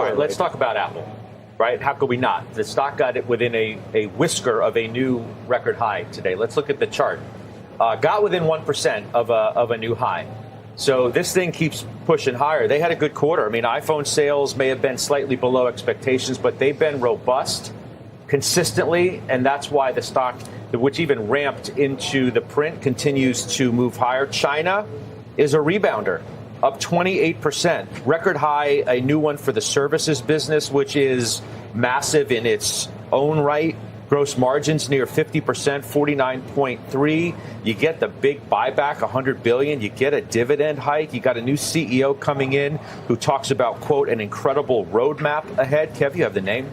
right, let's talk about Apple. Right? How could we not? The stock got it within a whisker of a new record high today. Let's look at the chart. Got within 1% of a new high. So this thing keeps pushing higher. They had a good quarter. I mean, iPhone sales may have been slightly below expectations, but they've been robust consistently. And that's why the stock, which even ramped into the print, continues to move higher. China is a rebounder. Up 28%, record high, a new one for the services business, which is massive in its own right. Gross margins near 50%, 49.3. You get the big buyback, $100 billion. You get a dividend hike. You got a new CEO coming in who talks about, quote, an incredible roadmap ahead. Kev, you have the name.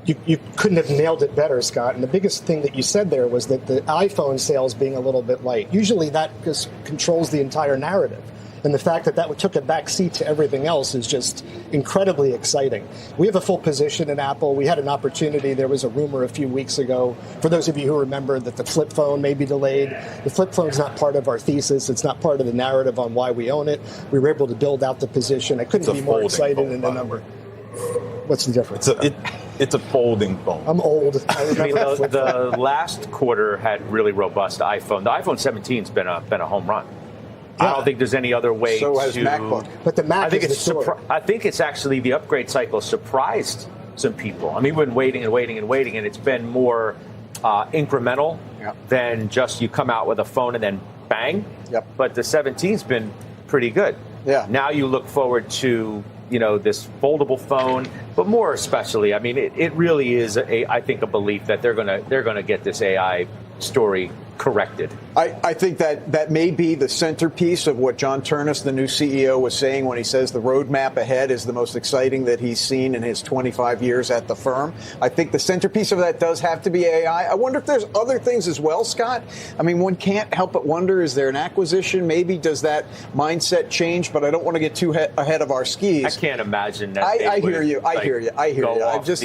You couldn't have nailed it better, Scott. And the biggest thing that you said there was that the iPhone sales being a little bit light. Usually that just controls the entire narrative. And the fact that that took a back seat to everything else is just incredibly exciting. We have a full position in Apple. We had an opportunity. There was a rumor a few weeks ago, for those of you who remember, that the flip phone may be delayed. The flip phone is not part of our thesis. It's not part of the narrative on why we own it. We were able to build out the position. I couldn't be more excited in the number. What's the difference? It's a folding phone. I'm old. I mean, the last quarter had really robust iPhone. The iPhone 17's been a home run. I don't think there's any other way so to. has MacBook. But the Mac I think it's actually the upgrade cycle surprised some people. I mean, we've been waiting, and it's been more incremental than just you come out with a phone and then bang. Yep. But the 17's been pretty good. Yeah. Now you look forward to this foldable phone, but more especially, I mean, it really is I think a belief that they're gonna get this AI story corrected. I think that may be the centerpiece of what John Turnus, the new CEO, was saying when he says the roadmap ahead is the most exciting that he's seen in his 25 years at the firm. I think the centerpiece of that does have to be AI. I wonder if there's other things as well, Scott. I mean, one can't help but wonder, is there an acquisition? Maybe does that mindset change? But I don't want to get too ahead of our skis. I can't imagine that. I hear you. I hear you. I just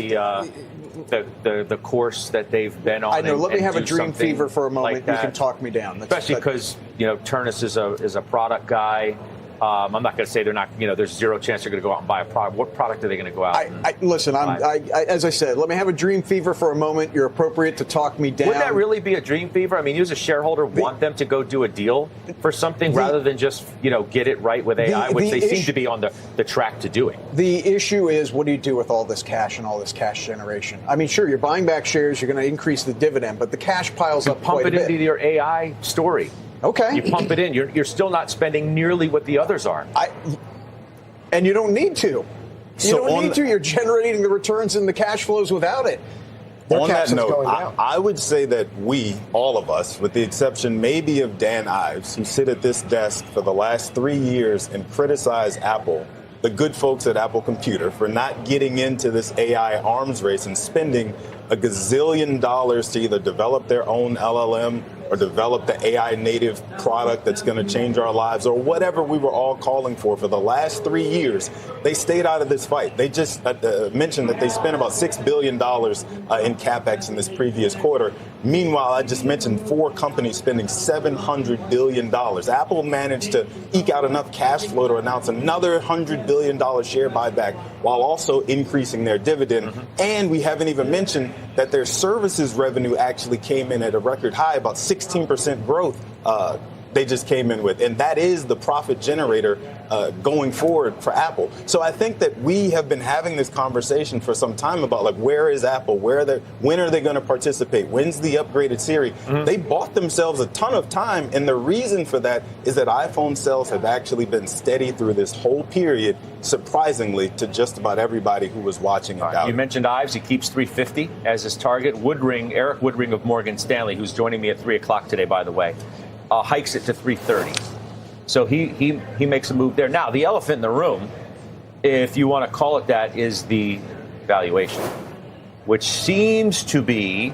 the course that they've been on. I know. Let me have a dream something fever for a moment. Like you can talk me down. Especially because Turnus is a product guy. I'm not going to say they're not. There's zero chance they're going to go out and buy a product. What product are they going to go out? Listen. As I said, let me have a dream fever for a moment. You're appropriate to talk me down. Would that really be a dream fever? I mean, you as a shareholder want them to go do a deal for something rather than just get it right with AI, which they seem to be on the track to doing. The issue is, what do you do with all this cash and all this cash generation? I mean, sure, you're buying back shares, you're going to increase the dividend, but the cash piles up quite a bit. Pump it into your AI story. Okay. You pump it in. You're still not spending nearly what the others are. And you don't need to. You don't need to. You're generating the returns and the cash flows without it. On that note, I would say that we, all of us, with the exception maybe of Dan Ives, who sit at this desk for the last 3 years and criticize Apple, the good folks at Apple Computer, for not getting into this AI arms race and spending a gazillion dollars to either develop their own LLM or develop the AI native product that's going to change our lives, or whatever we were all calling for the last 3 years. They stayed out of this fight. They just mentioned that they spent about $6 billion in CapEx in this previous quarter. Meanwhile, I just mentioned 4 companies spending $700 billion. Apple managed to eke out enough cash flow to announce another $100 billion share buyback while also increasing their dividend. Mm-hmm. And we haven't even mentioned that their services revenue actually came in at a record high, about 16% growth they just came in with. And that is the profit generator going forward for Apple. So I think that we have been having this conversation for some time about, where is Apple? When are they going to participate? When's the upgraded series? Mm-hmm. They bought themselves a ton of time. And the reason for that is that iPhone sales have actually been steady through this whole period, surprisingly, to just about everybody who was watching it. You mentioned Ives. He keeps 350 as his target. Eric Woodring of Morgan Stanley, who's joining me at 3 o'clock today, by the way, hikes it to 330. So he makes a move there. Now, the elephant in the room, if you want to call it that, is the valuation, which seems to be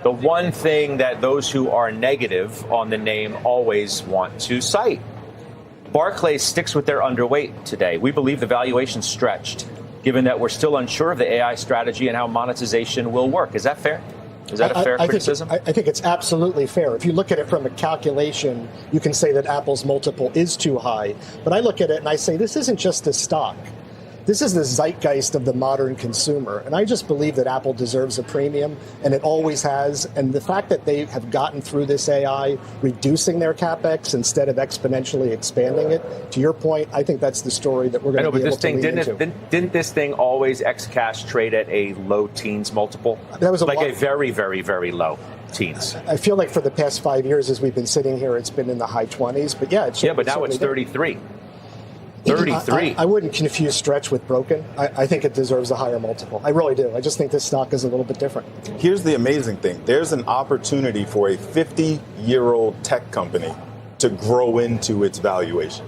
the one thing that those who are negative on the name always want to cite. Barclays sticks with their underweight today. We believe the valuation stretched, given that we're still unsure of the AI strategy and how monetization will work. Is that fair? Is that a fair criticism? I think it's absolutely fair. If you look at it from a calculation, you can say that Apple's multiple is too high. But I look at it and I say, this isn't just a stock. This is the zeitgeist of the modern consumer. And I just believe that Apple deserves a premium, and it always has. And the fact that they have gotten through this AI, reducing their CapEx instead of exponentially expanding it, to your point, I think that's the story that we're going to be able to lean into. Didn't this thing always ex-cash trade at a low teens multiple? That was a very, very, very low teens. I feel like for the past 5 years, as we've been sitting here, it's been in the high 20s. But yeah, but now it's 33. 33. I wouldn't confuse stretch with broken. I think it deserves a higher multiple. I really do. I just think this stock is a little bit different. Here's the amazing thing. There's an opportunity for a 50-year-old tech company to grow into its valuation.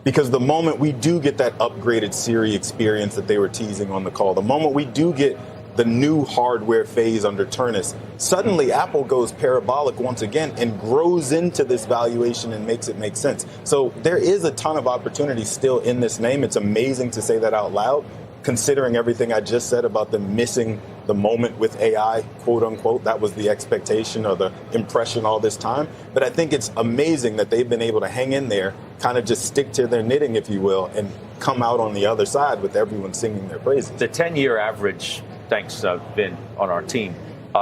Because the moment we do get that upgraded Siri experience that they were teasing on the call, the moment we do get the new hardware phase under Turnus, suddenly Apple goes parabolic once again and grows into this valuation and makes it make sense. So there is a ton of opportunity still in this name. It's amazing to say that out loud, considering everything I just said about them missing the moment with AI, quote unquote. That was the expectation or the impression all this time. But I think it's amazing that they've been able to hang in there, kind of just stick to their knitting, if you will, and come out on the other side with everyone singing their praises. The 10-year average, thanks, Vin, on our team,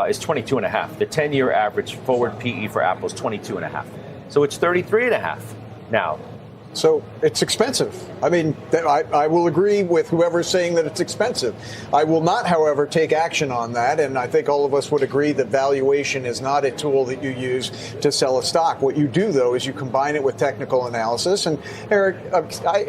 is 22.5. The 10-year average forward PE for Apple is 22.5. So it's 33.5 now. So it's expensive. I mean, I will agree with whoever's saying that it's expensive. I will not, however, take action on that. And I think all of us would agree that valuation is not a tool that you use to sell a stock. What you do, though, is you combine it with technical analysis. And Eric,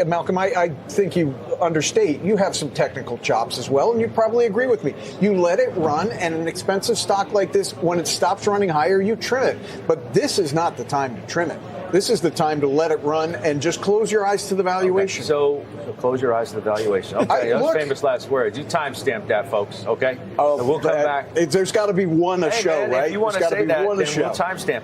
Malcolm, I think you understate. You have some technical chops as well, and you probably agree with me. You let it run, and an expensive stock like this, when it stops running higher, you trim it. But this is not the time to trim it. This is the time to let it run and just close your eyes to the valuation. Okay, so close your eyes to the valuation. Okay, those famous last words. You timestamp that, folks. Okay, oh, we'll come back. There's got to be one a show, man, right? If you want to say that, then we'll timestamp it.